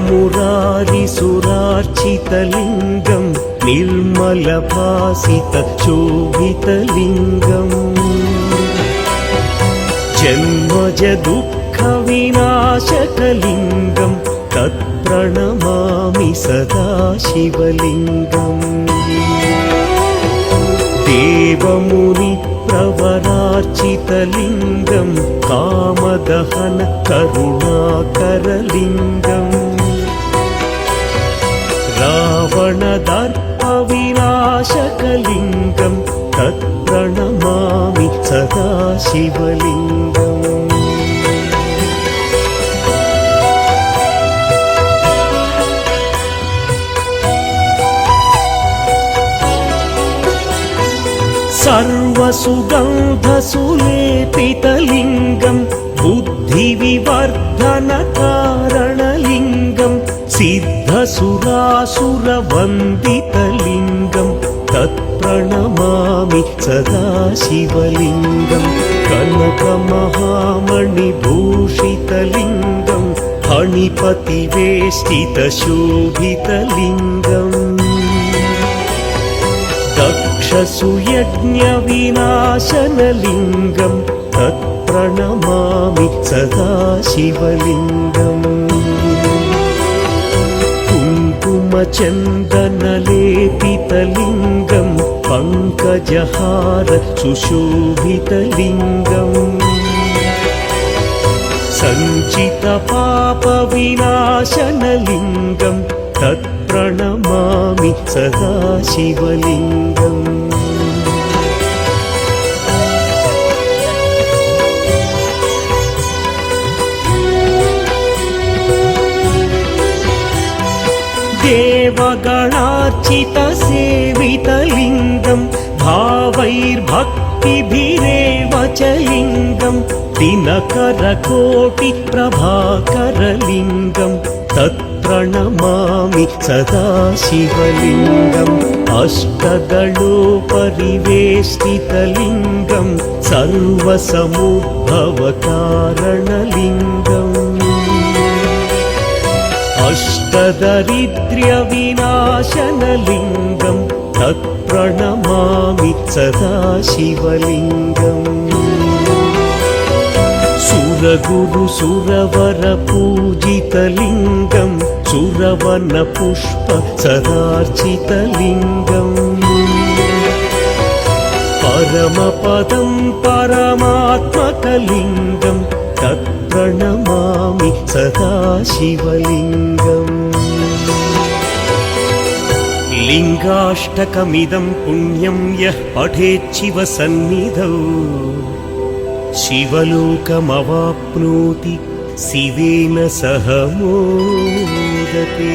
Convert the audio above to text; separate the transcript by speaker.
Speaker 1: मुरारिसुरार्चितलिङ्गं निर्मलभासितशोभितलिङ्गम् जन्मज दुःखविनाशकलिङ्गं तत्प्रणमामि सदा शिवलिङ्गम् देवमुनिप्रवरार्चितलिङ्गं कामदहन करुणाकरलिङ्गम् रावणदर्पविनाशकलिङ्गं तत्प्रणमामि सदा शिवलिङ्गम् सर्वसुगन्धसुलेपितलिङ्गं बुद्धिविवर्धनकारणलिङ्गं सिद्धसुरासुरवन्दितलिङ्गं तत्प्रणमामि सदा शिवलिङ्गं कनकमहामणिभूषितलिङ्गं फणिपतिवेष्टितशोभितलिङ्गम् दक्षसुयज्ञविनाशनलिङ्गं तत्प्रणमामि सदा शिवलिङ्गम् कुङ्कुमचन्दनलेपितलिङ्गं पङ्कजहार सुशोभितलिङ्गम् सञ्चितपापविनाशनलिङ्गं तत्प्रणमामि सदा शिवलिङ्गम् देवगणार्चितसेवितलिङ्गं भावैर्भक्तिभिरेव च लिङ्गं दिनकरकोटिप्रभाकरलिङ्गं तत्प्रणमामि सदा शिवलिङ्गम् अष्टदलोपरिवेष्टितलिङ्गं सर्वसमुद्भवकारणलिङ्गम् अष्टदरिद्र्यविनाशनलिङ्गं तत्प्रणमामि सदा शिवलिङ्गम् सुरगुरुसुरवरपूजितलिङ्गं सुरवनपुष्पसदार्चितलिङ्गम् परमपदं परमात्मकलिङ्गं तत्प्रणमामि सदा शिवलिङ्गम् लिङ्गाष्टकमिदं पुण्यं यः पठेच्छिवसन्निधौ शिवलोकमवाप्नोति शिवेन सह मोदते।